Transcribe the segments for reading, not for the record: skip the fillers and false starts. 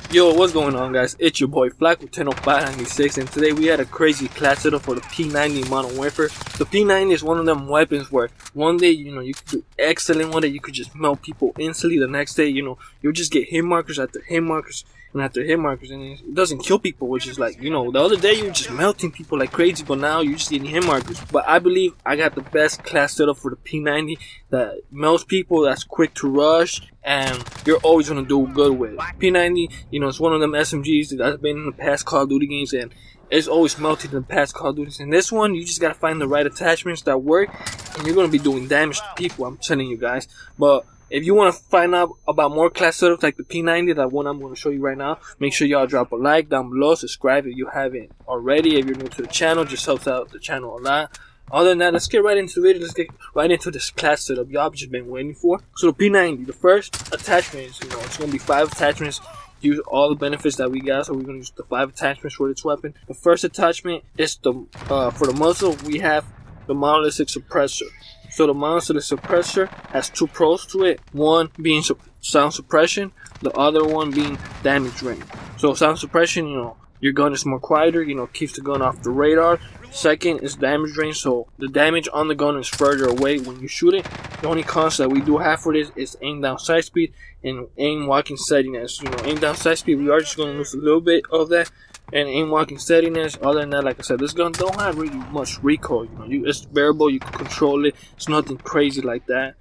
Yo, what's going on, guys? It's your boy Flack with 100596, and today we had a crazy class setup for the P90 Modern Warfare. The P90 is one of them weapons where one day, you could do excellent, one day you could just melt people instantly, the next day, you'll just get hit markers after hit markers and after hit markers, and it doesn't kill people, which is like, the other day you were just melting people like crazy, but now you're just getting hit markers. But I believe I got the best class setup for the P90 that melts people, that's quick to rush, and you're always going to do good with. P90, it's one of them SMGs that's been in the past Call of Duty games, and it's always melted in the past Call of Duty. In this one, you just got to find the right attachments that work, and you're going to be doing damage to people, I'm telling you guys. But if you want to find out about more class setups like the P90, that one I'm going to show you right now, make sure y'all drop a like down below, subscribe if you haven't already. If you're new to the channel, just helps out the channel a lot. Other than that, let's get right into the video. Let's get right into this class setup y'all just been waiting for. So the P90, the first attachment is, it's going to be 5 attachments. Use all the benefits that we got, so we're going to use the 5 attachments for this weapon. The first attachment is the for the muzzle, we have the monolithic suppressor. So the monolithic suppressor has 2 pros to it. One being sound suppression, the other one being damage range. So sound suppression, your gun is more quieter, keeps the gun off the radar. Second is damage range, so the damage on the gun is further away when you shoot it. The only cons that we do have for this is aim down sight speed and aim walking steadiness. Aim down sight speed, we are just going to lose a little bit of that, and aim walking steadiness. Other than that, like I said, this gun don't have really much recoil. It's bearable, you can control it. It's nothing crazy like that.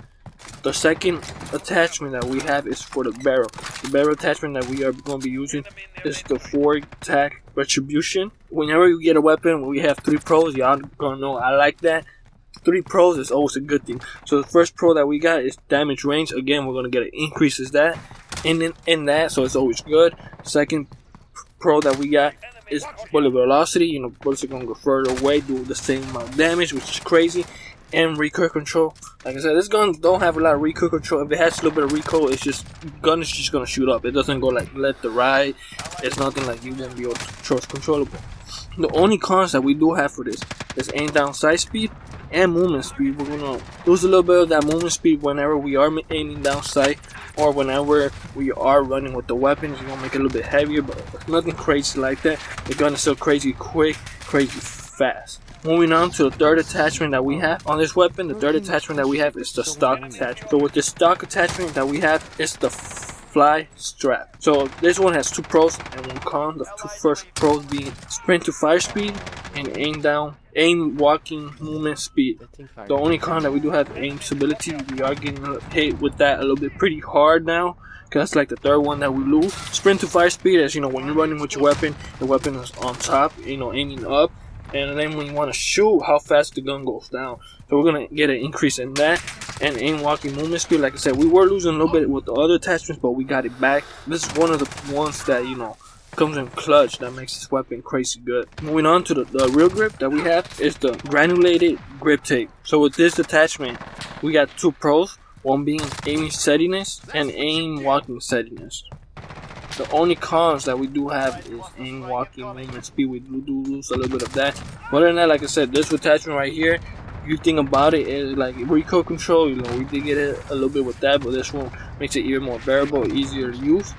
The second attachment that we have is for the barrel. The barrel attachment that we are going to be using is the 4-tack retribution. Whenever you get a weapon, we have 3 pros. Y'all gonna know I like that. 3 pros is always a good thing. So the first pro that we got is damage range. Again, we're gonna get an increase is that in that, so it's always good. Second pro that we got is bullet velocity. Bullets are gonna go further away, do the same amount of damage, which is crazy. And recoil control. Like I said, this gun don't have a lot of recoil control. If it has a little bit of recoil, gun is just gonna shoot up. It doesn't go like left to right. It's nothing like you won't be able to control. It's controllable. The only cons that we do have for this is aim down sight speed and movement speed. We're gonna lose a little bit of that movement speed whenever we are aiming down sight, or whenever we are running with the weapons. You're gonna make it a little bit heavier, but nothing crazy like that. The gun is still crazy quick, crazy fast. Moving on to the third attachment that we have on this weapon, the third attachment that we have is the stock attachment. So with the stock attachment that we have is the fly strap. So this one has 2 pros and 1 con. The 2 first pros being sprint to fire speed and aim walking movement speed. The only con that we do have aim stability. We are getting hit with that a little bit pretty hard now, because that's like the third one that we lose. Sprint to fire speed is, when you're running with your weapon, the weapon is on top, aiming up. And then when you want to shoot, how fast the gun goes down. So we're going to get an increase in that. And aim walking movement speed, like I said, we were losing a little bit with the other attachments, but we got it back. This is one of the ones that, comes in clutch that makes this weapon crazy good. Moving on to the real grip that we have is the granulated grip tape. So with this attachment, we got 2 pros. One being aiming steadiness and aim walking steadiness. The only cons that we do have is aim walking movement speed. We do lose a little bit of that. Other than that, like I said, this attachment right here, you think about it, is like recoil control. We did get it a little bit with that, but this one makes it even more bearable, easier to use.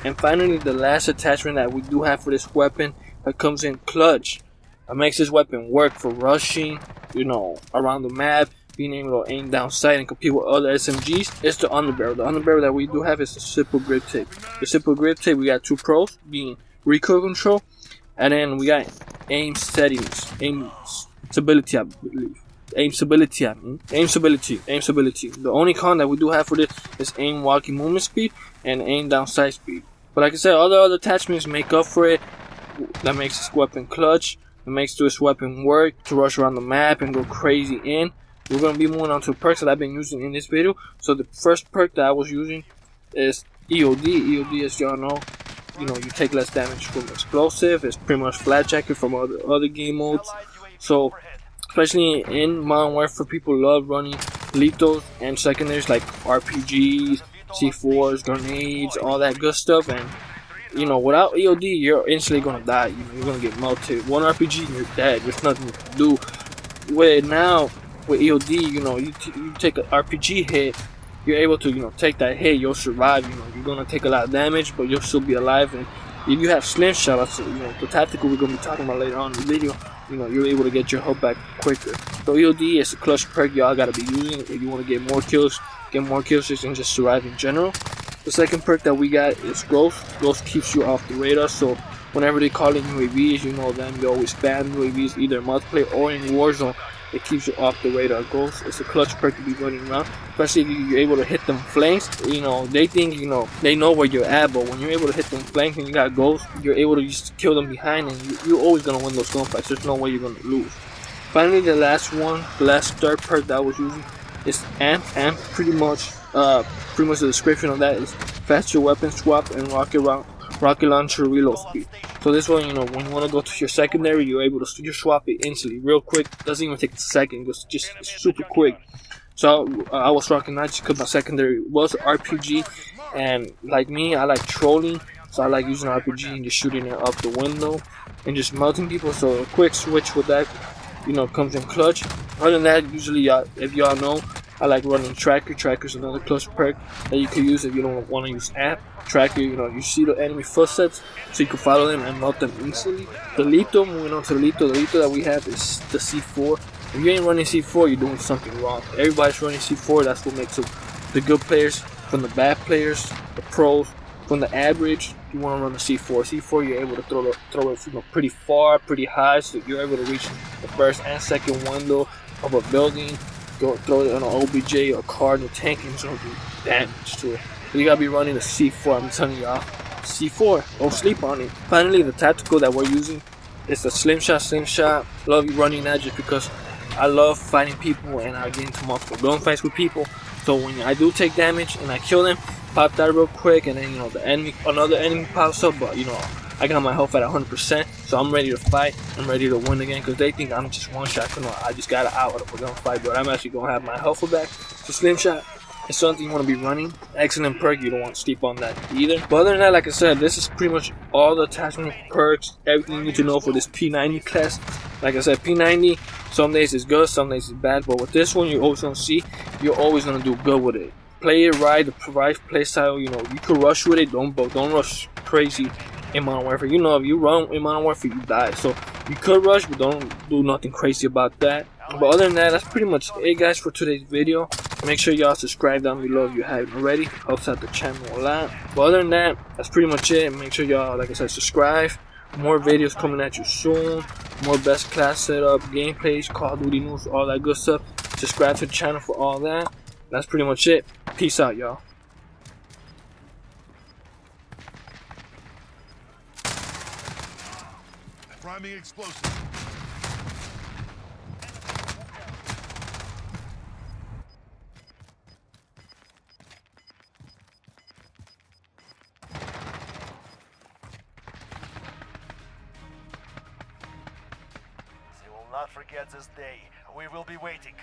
And finally, the last attachment that we do have for this weapon that comes in clutch. That makes this weapon work for rushing, around the map, being able to aim down sight and compete with other SMGs. It's the underbarrel. The underbarrel that we do have is the simple grip tape. The simple grip tape, we got 2 pros, being recoil control, and then we got aim steadiness, aim stability, I believe. Aim stability. The only con that we do have for this is aim walking movement speed and aim down sight speed. But like I said, all the other attachments make up for it. That makes this weapon clutch. It makes this weapon work to rush around the map and go crazy in. We're going to be moving on to perks that I've been using in this video. So the first perk that I was using is EOD. EOD, as y'all know, you take less damage from explosive. It's pretty much flat jacket from other game modes. So especially in Modern Warfare, people love running lethals and secondaries like RPGs, C4s, grenades, all that good stuff. And without EOD, you're instantly going to die. You're going to get melted. One RPG and you're dead. There's nothing you can do. With EOD, you take an RPG hit, you're able to, take that hit, you'll survive. You're gonna take a lot of damage, but you'll still be alive. And if you have slim shot, that's the tactical we're gonna be talking about later on in the video. You're able to get your health back quicker. So EOD is a clutch perk y'all gotta be using if you want to get more kills and just survive in general. The second perk that we got is Ghost. Ghost keeps you off the radar, so whenever they call in UAVs, you always spam UAVs either in multiplayer or in Warzone. It keeps you off the radar. Ghost is a clutch perk to be running around, especially if you're able to hit them flanks. They think they know where you're at, but when you're able to hit them flanks and you got Ghost, you're able to just kill them behind, and you're always gonna win those gunfights. There's no way you're gonna lose. Finally, the last third perk that I was using is Amp. Amp pretty much the description of that is faster weapon swap and rocket launcher reload speed. So this one, when you want to go to your secondary, you're able to just swap it instantly, real quick. Doesn't even take a second. It's just super quick. So I was rocking that just because my secondary was RPG, and like me, I like trolling. So I like using RPG and just shooting it up the window and just melting people. So a quick switch with that, comes in clutch. Other than that, usually, if y'all know, I like running Tracker. Tracker's another clutch perk that you can use if you don't want to use Amp. Tracker, you see the enemy footsteps, so you can follow them and melt them instantly. The Lethal, moving on to the Lethal that we have is the C4. If you ain't running C4, you're doing something wrong. Everybody's running C4. That's what makes the good players from the bad players, the pros, from the average. You want to run the C4. C4, you're able to throw it pretty far, pretty high, so you're able to reach the first and second window of a building. Throw it on an OBJ or a car in the tank, and it's gonna do damage to it. So you gotta be running a C4. I'm telling y'all, C4. Don't sleep on it. Finally, the tactical that we're using is the slim shot. Slim shot. Love running that just because I love fighting people and I get into multiple gunfights with people. So when I do take damage and I kill them, pop that real quick, and then another enemy pops up, but I got my health at 100%, so I'm ready to fight. I'm ready to win again because they think I'm just one shot. I just got out of a gunfight, but I'm actually gonna have my health back. So slim shot is something you want to be running. Excellent perk. You don't want to sleep on that either. But other than that, like I said, this is pretty much all the attachment perks, everything you need to know for this P90 class. Like I said, P90, some days is good, some days is bad, but with this one, you're always gonna see, you're always gonna do good with it. Play it right, the right play style. You could rush with it. Don't rush crazy in Modern Warfare. If you run in Modern Warfare, you die. So you could rush, but don't do nothing crazy about that. But other than that, that's pretty much it, guys, for today's video. Make sure y'all subscribe down below if you haven't already. Helps out the channel a lot. But other than that, that's pretty much it. Make sure y'all, like I said, subscribe. More videos coming at you soon. More best class setup, gameplays, Call of Duty news, all that good stuff. Subscribe to the channel for all that. That's pretty much it. Peace out, y'all. Priming explosive. They will not forget this day. We will be waiting.